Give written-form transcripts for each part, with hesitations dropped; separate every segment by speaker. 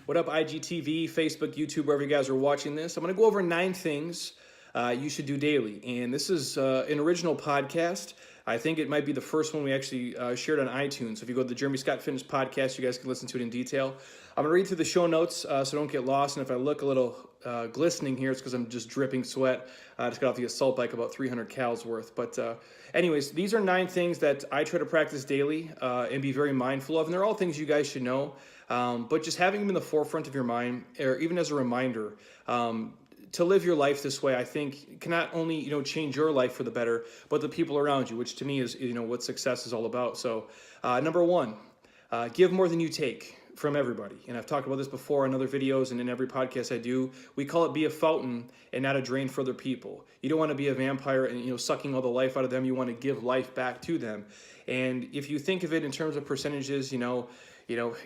Speaker 1: What up, IGTV, Facebook, YouTube, wherever you guys are watching this? I'm going to go over 9 things you should do daily. And this is an original podcast. I think it might be the first one we actually shared on iTunes. So if you go to the Jeremy Scott Fitness Podcast, you guys can listen to it in detail. I'm going to read through the show notes so don't get lost. And if I look a little glistening here, it's because I'm just dripping sweat. I just got off the assault bike, about 300 calories worth. But anyways, these are 9 things that I try to practice daily and be very mindful of. And they're all things you guys should know. But just having them in the forefront of your mind, or even as a reminder, to live your life this way, I think can not only, change your life for the better, but the people around you, which to me is, what success is all about. So, number 1, give more than you take from everybody. And I've talked about this before in other videos and in every podcast I do. We call it be a fountain and not a drain for other people. You don't want to be a vampire and, sucking all the life out of them. You want to give life back to them. And if you think of it in terms of percentages,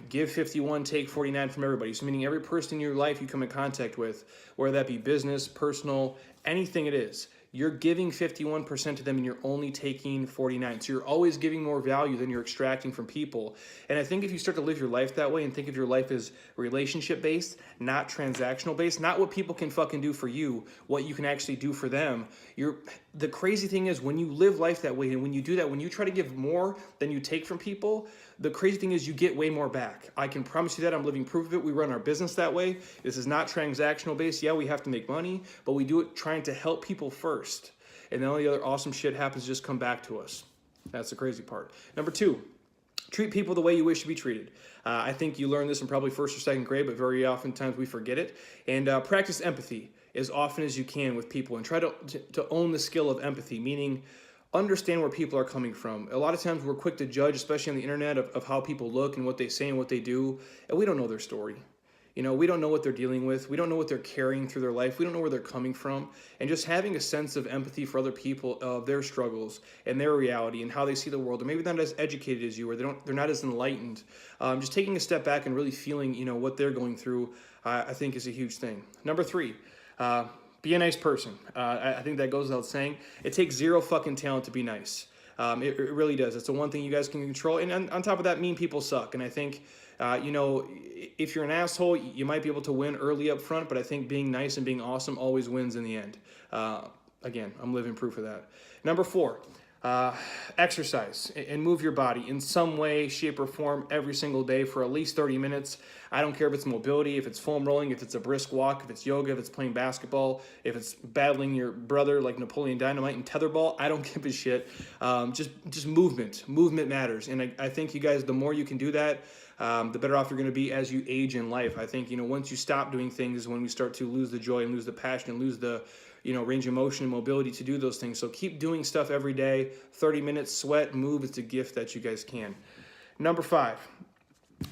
Speaker 1: give 51, take 49 from everybody. So meaning every person in your life you come in contact with, whether that be business, personal, anything it is, you're giving 51% to them and you're only taking 49. So you're always giving more value than you're extracting from people. And I think if you start to live your life that way and think of your life as relationship-based, not transactional-based, not what people can fucking do for you, what you can actually do for them, the crazy thing is when you live life that way and when you do that, when you try to give more than you take from people, the crazy thing is you get way more back. I can promise you that. I'm living proof of it. We run our business that way. This is not transactional based. Yeah, we have to make money, but we do it trying to help people first. And then all the other awesome shit happens to just come back to us. That's the crazy part. Number 2, treat people the way you wish to be treated. I think you learn this in probably 1st or 2nd grade, but very oftentimes we forget it. And practice empathy as often as you can with people and try to own the skill of empathy, meaning understand where people are coming from. A lot of times we're quick to judge, especially on the internet, of how people look and what they say and what they do, and we don't know their story. We don't know what they're dealing with. We don't know what they're carrying through their life. We don't know where they're coming from. And just having a sense of empathy for other people, of their struggles and their reality and how they see the world, or maybe they're not as educated as you, or they're not as enlightened. Just taking a step back and really feeling, what they're going through, I think is a huge thing. Number 3, be a nice person. I think that goes without saying. It takes 0 fucking talent to be nice. It really does. It's the one thing you guys can control. And on top of that, mean people suck. And I think, if you're an asshole, you might be able to win early up front, but I think being nice and being awesome always wins in the end. Again, I'm living proof of that. Number 4, exercise and move your body in some way, shape, or form every single day for at least 30 minutes. I don't care if it's mobility, if it's foam rolling, if it's a brisk walk, if it's yoga, if it's playing basketball, if it's battling your brother like Napoleon Dynamite in tetherball. I don't give a shit. Just movement. Movement matters. And I think you guys, the more you can do that, the better off you're going to be as you age in life. I think, once you stop doing things is when we start to lose the joy and lose the passion and lose the range of motion and mobility to do those things. So keep doing stuff every day, 30 minutes, sweat, move. It's a gift that you guys can. Number 5,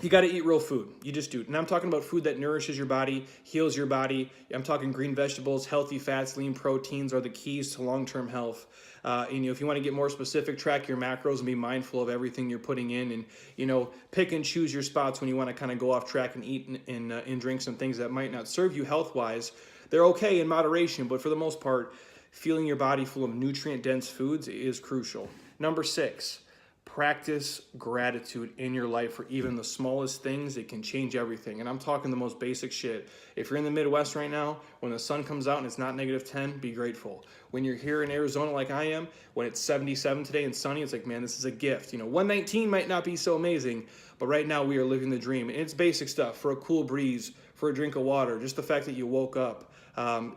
Speaker 1: you got to eat real food. You just do. And I'm talking about food that nourishes your body, heals your body. I'm talking green vegetables, healthy fats, lean proteins are the keys to long-term health. If you want to get more specific, track your macros and be mindful of everything you're putting in, and pick and choose your spots when you want to kind of go off track and eat and drink some things that might not serve you health-wise. They're okay in moderation, but for the most part, feeling your body full of nutrient-dense foods is crucial. Number 6, practice gratitude in your life for even the smallest things. It can change everything. And I'm talking the most basic shit. If you're in the Midwest right now, when the sun comes out and it's not -10, be grateful. When you're here in Arizona like I am, when it's 77 today and sunny, it's like, man, this is a gift. 119 might not be so amazing, but right now we are living the dream. And it's basic stuff, for a cool breeze, for a drink of water, just the fact that you woke up.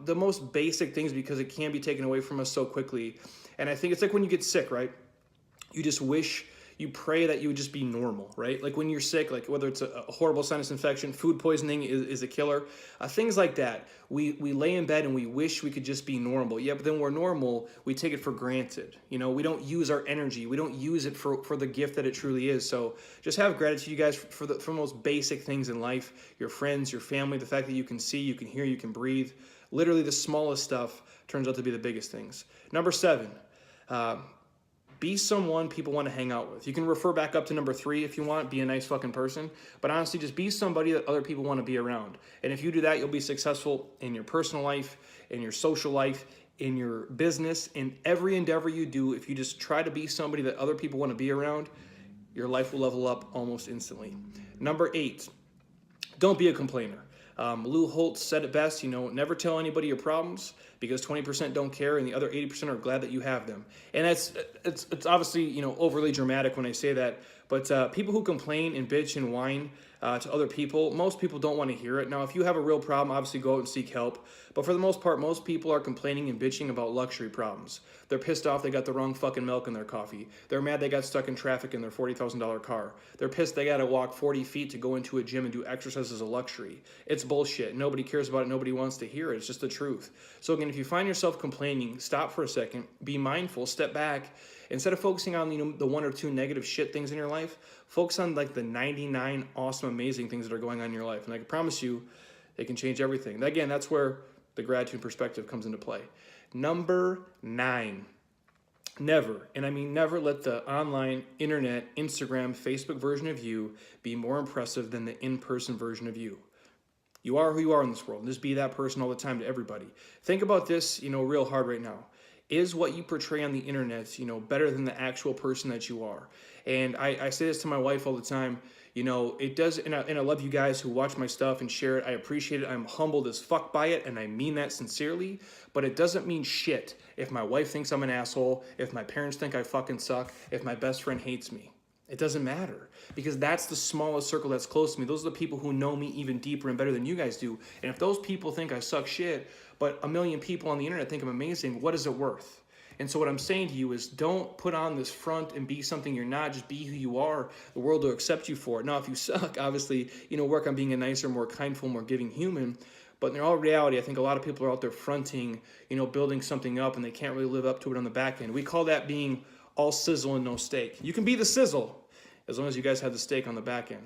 Speaker 1: The most basic things, because it can be taken away from us so quickly. And I think it's like when you get sick, right? You just wish, you pray that you would just be normal, right? Like when you're sick, like whether it's a horrible sinus infection, food poisoning is a killer, things like that. We lay in bed and we wish we could just be normal. Yeah, but then we're normal, we take it for granted. We don't use our energy. We don't use it for the gift that it truly is. So just have gratitude, you guys, for the most basic things in life. Your friends, your family, the fact that you can see, you can hear, you can breathe. Literally the smallest stuff turns out to be the biggest things. Number 7, be someone people want to hang out with. You can refer back up to number 3 if you want. Be a nice fucking person. But honestly, just be somebody that other people want to be around. And if you do that, you'll be successful in your personal life, in your social life, in your business, in every endeavor you do. If you just try to be somebody that other people want to be around, your life will level up almost instantly. Number 8, don't be a complainer. Lou Holtz said it best, never tell anybody your problems because 20% don't care and the other 80% are glad that you have them. And it's obviously, overly dramatic when I say that, but people who complain and bitch and whine to other people, most people don't want to hear it. Now, if you have a real problem, obviously go out and seek help. But for the most part, most people are complaining and bitching about luxury problems. They're pissed off they got the wrong fucking milk in their coffee. They're mad they got stuck in traffic in their $40,000 car. They're pissed they got to walk 40 feet to go into a gym and do exercise as a luxury. It's bullshit. Nobody cares about it. Nobody wants to hear it. It's just the truth. So again, if you find yourself complaining, stop for a second, be mindful, step back. Instead of focusing on the one or two negative shit things in your life, focus on like the 99 awesome, amazing things that are going on in your life. And I can promise you, they can change everything. And again, that's where the gratitude perspective comes into play. Number 9, never, and I mean never, let the online, internet, Instagram, Facebook version of you be more impressive than the in-person version of you. You are who you are in this world. Just be that person all the time to everybody. Think about this, real hard right now. Is what you portray on the internet, better than the actual person that you are? And I say this to my wife all the time. It does, and I love you guys who watch my stuff and share it. I appreciate it. I'm humbled as fuck by it, and I mean that sincerely. But it doesn't mean shit if my wife thinks I'm an asshole, if my parents think I fucking suck, if my best friend hates me. It doesn't matter, because that's the smallest circle that's close to me. Those are the people who know me even deeper and better than you guys do. And if those people think I suck shit, but a million people on the internet think I'm amazing, what is it worth? And so what I'm saying to you is, don't put on this front and be something you're not. Just be who you are. The world will accept you for it. Now, if you suck, obviously, work on being a nicer, more kindful, more giving human. But in all reality, I think a lot of people are out there fronting, building something up, and they can't really live up to it on the back end. We call that being all sizzle and no steak. You can be the sizzle as long as you guys have the steak on the back end.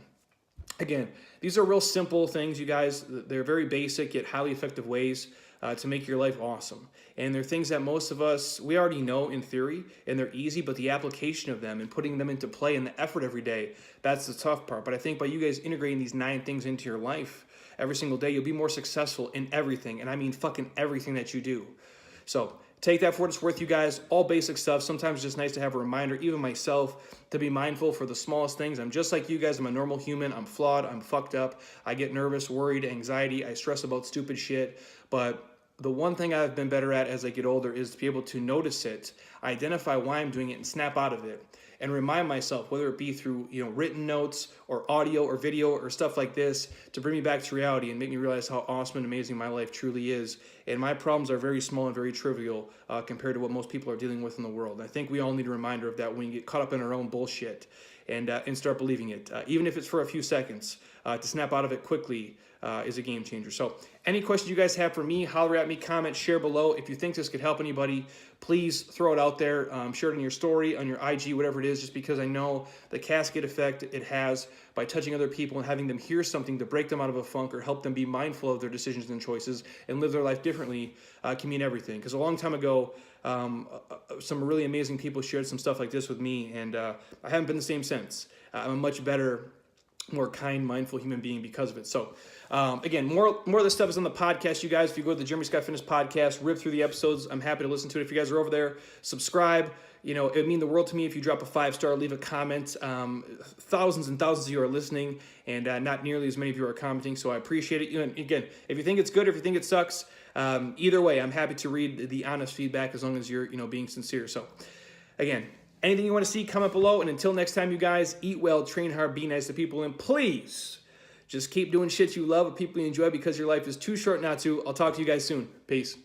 Speaker 1: Again, these are real simple things, you guys. They're very basic yet highly effective ways to make your life awesome. And they're things that most of us, we already know in theory, and they're easy, but the application of them and putting them into play and the effort every day, that's the tough part. But I think by you guys integrating these 9 things into your life every single day, you'll be more successful in everything. And I mean fucking everything that you do. So take that for what it's worth, you guys. All basic stuff. Sometimes it's just nice to have a reminder, even myself, to be mindful for the smallest things. I'm just like you guys. I'm a normal human. I'm flawed. I'm fucked up. I get nervous, worried, anxiety. I stress about stupid shit. But the one thing I've been better at as I get older is to be able to notice it, identify why I'm doing it, and snap out of it. And remind myself, whether it be through written notes or audio or video or stuff like this, to bring me back to reality and make me realize how awesome and amazing my life truly is. And my problems are very small and very trivial compared to what most people are dealing with in the world. And I think we all need a reminder of that when you get caught up in our own bullshit and start believing it, even if it's for a few seconds. To snap out of it quickly is a game changer. So any questions you guys have for me, holler at me, comment, share below. If you think this could help anybody, please throw it out there. Share it in your story, on your IG, whatever it is, just because I know the cascade effect it has by touching other people and having them hear something to break them out of a funk or help them be mindful of their decisions and choices and live their life differently can mean everything. Because a long time ago, some really amazing people shared some stuff like this with me, and I haven't been the same since. I'm a much better, more kind, mindful human being because of it. So again, more of this stuff is on the podcast, you guys. If you go to the Jeremy Scott Fitness podcast, rip through the episodes, I'm happy to listen to it. If you guys are over there, subscribe. It would mean the world to me if you drop a 5-star, leave a comment. Thousands and thousands of you are listening, and not nearly as many of you are commenting, so I appreciate it. And again, if you think it's good or if you think it sucks, either way, I'm happy to read the honest feedback as long as you're being sincere. So again, anything you want to see, comment below. And until next time, you guys, eat well, train hard, be nice to people, and please just keep doing shit you love with people you enjoy, because your life is too short not to. I'll talk to you guys soon. Peace.